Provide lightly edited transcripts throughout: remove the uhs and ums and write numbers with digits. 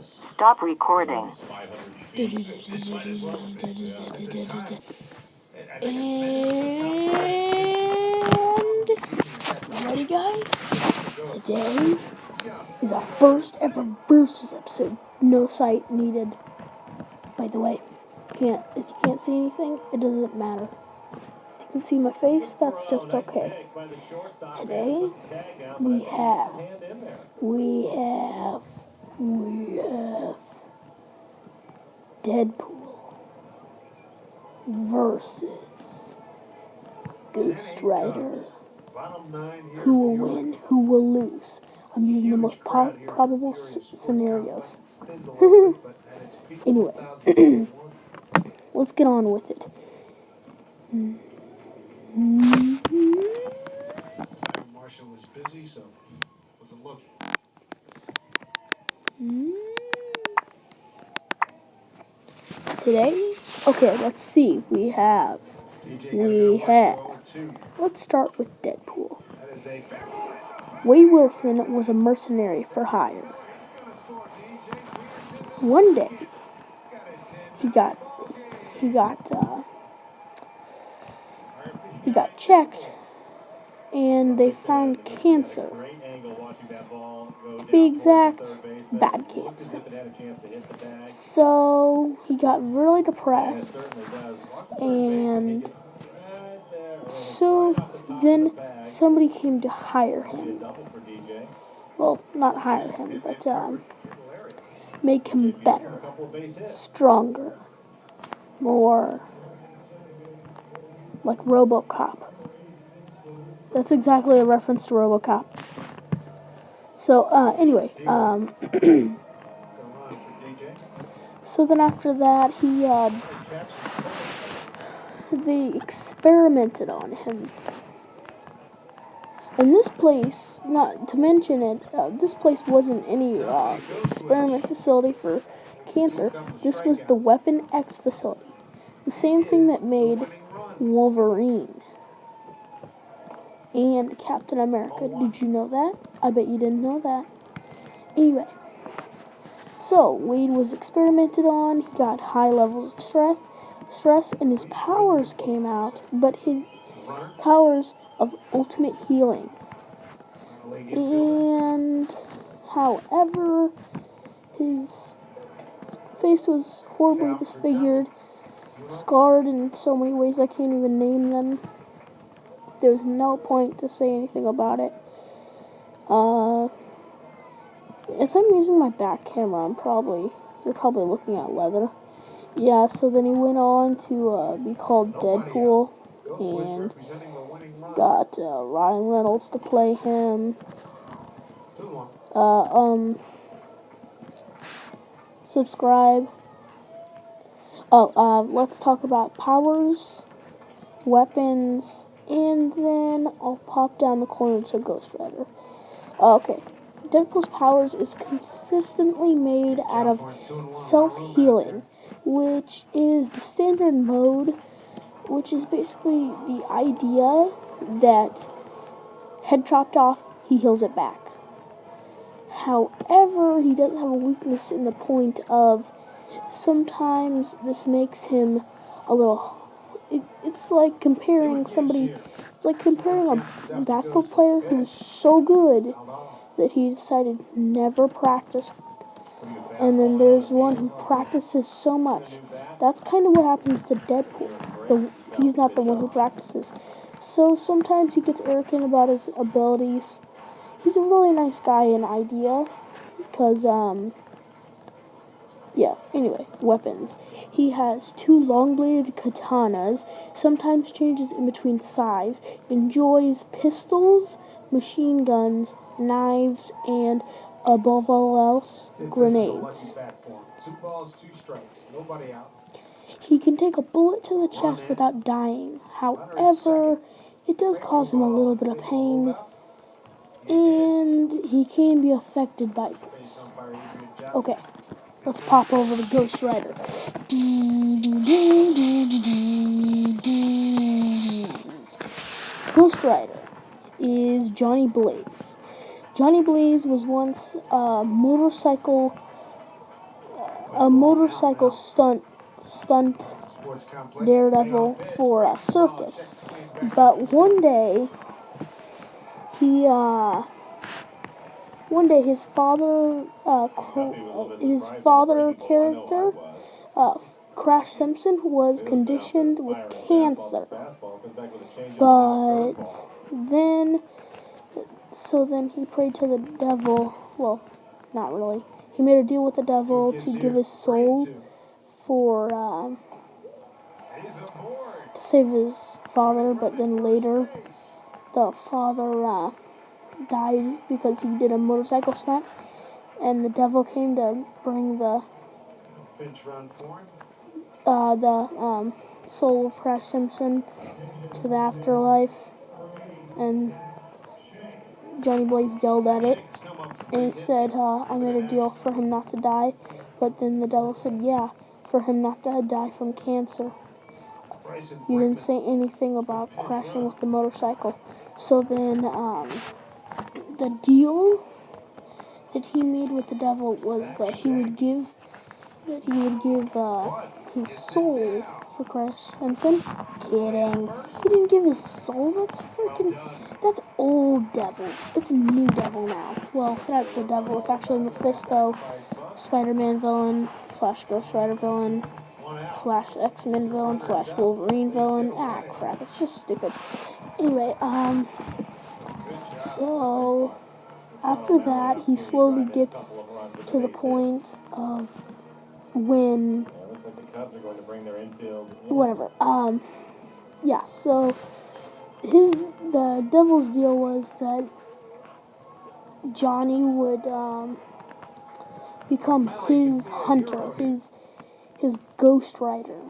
Stop recording. And ready, guys? Today is our first ever versus episode. No sight needed. By the way, if you can't see anything, it doesn't matter. If you can see my face, that's just okay. Today we have Deadpool versus Ghost Rider. Who will win? Who will lose? I'm using the most probable scenarios. Anyway, let's get on with it. Marshall was busy, so wasn't looking. Today, okay, let's see. We have. Let's start with Deadpool. Wade Wilson was a mercenary for hire. One day, he got checked, and they found cancer. To be exact, bad cancer. So he got really depressed, and so then somebody came to hire him. Well, not hire him, but make him better, stronger, more like RoboCop. That's exactly a reference to RoboCop. So, anyway, so then after that, they experimented on him. And this place, not to mention it, this place wasn't any experiment facility for cancer. This was the Weapon X facility. The same thing that made Wolverine and Captain America. Did you know that? I bet you didn't know that. Anyway, so Wade was experimented on. He got high levels of stress, and his powers came out, but his powers of ultimate healing. And however, his face was horribly disfigured, scarred in so many ways I can't even name them. There's no point to say anything about it. If I'm using my back camera, you're probably looking at leather. Yeah, so then he went on to be called Deadpool, and got Ryan Reynolds to play him. Subscribe. Let's talk about powers, weapons, and then I'll pop down the corner to Ghost Rider. Okay. Deadpool's powers is consistently made out of self-healing, which is the standard mode, which is basically the idea that head chopped off, he heals it back. However, he does have a weakness in the point of sometimes this makes him a little... It's like comparing somebody... It's like comparing a basketball player who's so good that he decided to never practice, and then there's one who practices so much. That's kind of what happens to Deadpool. He's not the one who practices. So sometimes he gets arrogant about his abilities. He's a really nice guy in idea, because, yeah, anyway, weapons. He has 2 long-bladed katanas, sometimes changes in between size, enjoys pistols, machine guns, knives, and, above all else, grenades. He can take a bullet to the chest without dying. However, it does cause him a little bit of pain, and he can be affected by this. Okay, let's pop over to Ghost Rider. Ghost Rider is Johnny Blaze. Johnny Blaze was once a motorcycle a motorcycle stunt Sports complex. daredevil for a circus. But one day his father character, Crash Simpson, was conditioned with cancer. But then he prayed to the devil. Well, not really. He made a deal with the devil to give his soul for to save his father. But then later, the father died because he did a motorcycle stunt, and the devil came to bring the soul of Crash Simpson to the afterlife, and Johnny Blaze yelled at it, and he said, I made a deal for him not to die, but then the devil said, yeah, for him not to die from cancer. You didn't say anything about crashing with the motorcycle. So then, the deal that he made with the devil was that he would give his soul for Crash Simpson. Kidding. He didn't give his soul. That's old devil. It's a new devil now. Well, it's not the devil. It's actually Mephisto, Spider-Man villain / Ghost Rider villain / X-Men villain / Wolverine villain. Ah, crap. It's just stupid. Anyway, so after that, he slowly gets to the point of when whatever. Yeah, so the devil's deal was that Johnny would become his hunter, his Ghost Rider.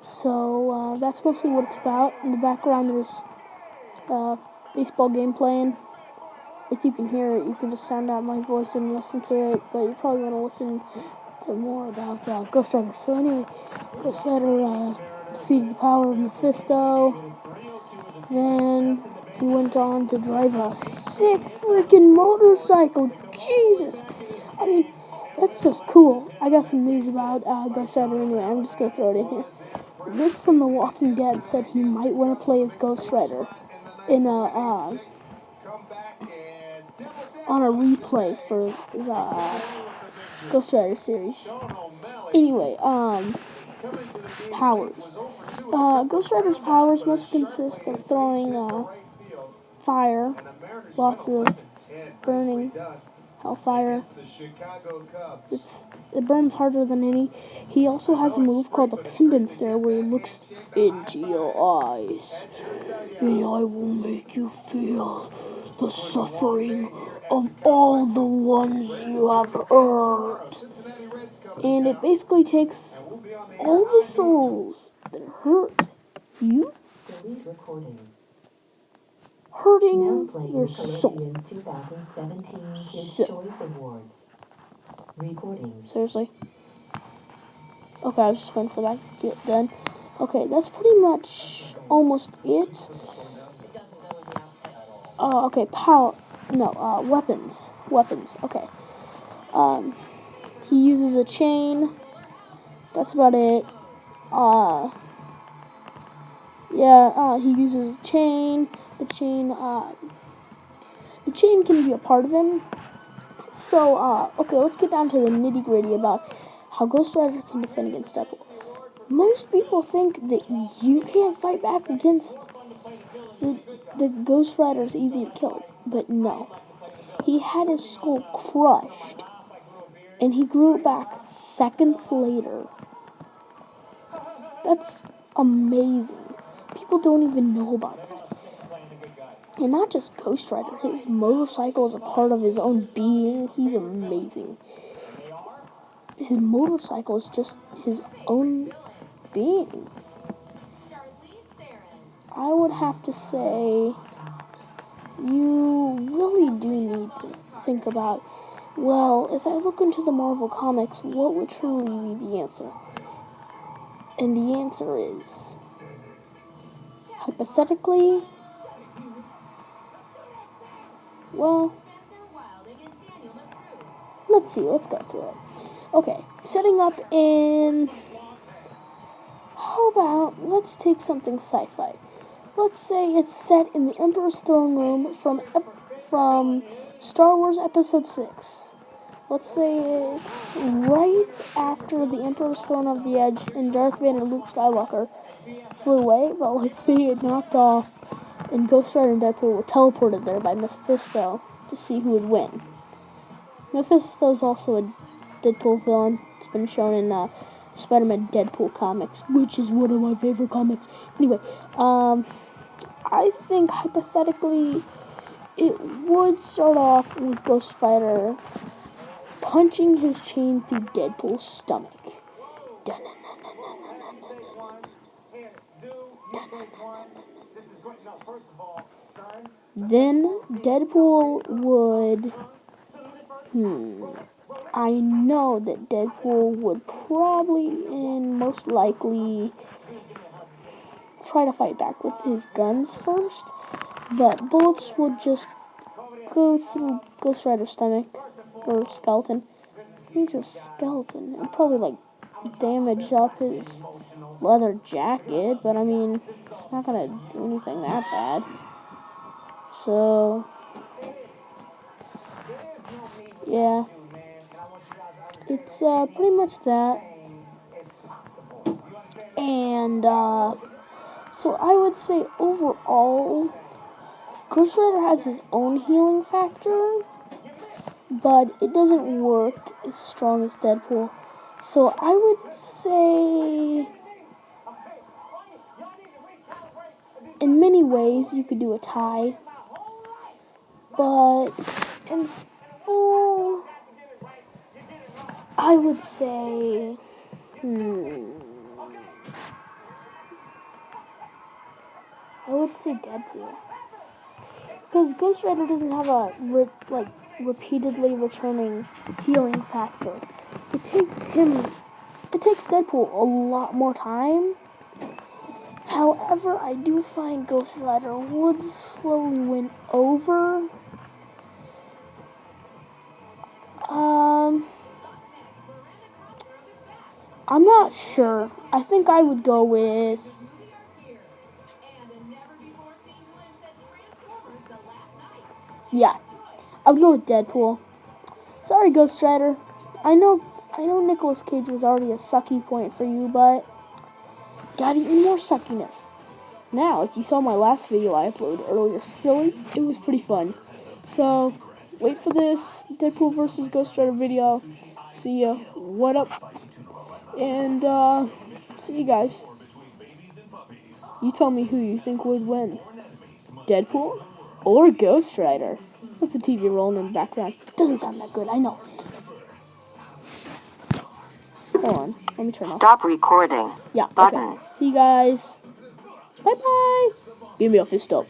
So that's mostly what it's about. In the background, there's a baseball game playing. If you can hear it, you can just sound out my voice and listen to it, but you probably want to listen to more about Ghost Rider. So anyway, Ghost Rider defeated the power of Mephisto. Then he went on to drive a sick freaking motorcycle. Jesus! I mean, that's just cool. I got some news about Ghost Rider anyway. I'm just going to throw it in here. Rick from The Walking Dead said he might want to play as Ghost Rider in on a replay for the Ghost Rider series. Anyway, powers. Ghost Rider's powers must consist of throwing fire, lots of burning hellfire. It burns harder than any. He also has a move called the Pendant Stare, where he looks into your eyes, and I will make you feel the suffering of all the ones you have hurt. And it basically takes all the souls that hurt you, hurting your soul. Seriously? Okay, I was just waiting for that to get done. Okay, that's pretty much almost it. Okay, weapons. Weapons, okay. He uses a chain. That's about it. He uses a chain. The chain can be a part of him. So, okay, let's get down to the nitty-gritty about how Ghost Rider can defend against Deadpool. Most people think that you can't fight back against the Ghost Rider is easy to kill, but no. He had his skull crushed, and he grew it back seconds later. That's amazing. People don't even know about that. And not just Ghost Rider, his motorcycle is a part of his own being. He's amazing. His motorcycle is just his own being. I would have to say, you really do need to think about, well, if I look into the Marvel Comics, what would truly be the answer? And the answer is, hypothetically, well, let's see. Let's go through it. Okay, setting up in. How about let's take something sci-fi. Let's say it's set in the Emperor's throne room from Star Wars Episode 6. Let's say it's right after the Emperor's thrown off the edge and Darth Vader and Luke Skywalker flew away, but let's say it knocked off and Ghost Rider and Deadpool were teleported there by Mephisto to see who would win. Mephisto is also a Deadpool villain. It's been shown in Spider-Man Deadpool comics, which is one of my favorite comics. Anyway, I think hypothetically it would start off with Ghost Rider punching his chain through Deadpool's stomach. Then Deadpool would... I know that Deadpool would probably and most likely try to fight back with his guns first, but bullets would just go through Ghost Rider's stomach or skeleton. I think it's a skeleton. It'd probably like damage up his leather jacket, but I mean, it's not gonna do anything that bad. So, yeah, it's pretty much that. And so I would say overall, Ghost Rider has his own healing factor, but it doesn't work as strong as Deadpool. So I would say, in many ways, you could do a tie. But in full, I would say, I would say Deadpool. Because Ghost Rider doesn't have a, repeatedly returning healing factor. It takes Deadpool a lot more time. However, I do find Ghost Rider would slowly win over. I'm not sure. I think I would go with... Yeah, I would go with Deadpool. Sorry, Ghost Rider. I know Nicolas Cage was already a sucky point for you, but got even more suckiness. Now, if you saw my last video I uploaded earlier, Silly, it was pretty fun. So, wait for this Deadpool versus Ghost Rider video. See ya. What up? And, see you guys. You tell me who you think would win. Deadpool or Ghost Rider? What's the TV rolling in the background? Doesn't sound that good, I know. Hold on, let me turn off. Stop recording. Yeah, Button. okay. See you guys. Bye-bye. Give me a fist up.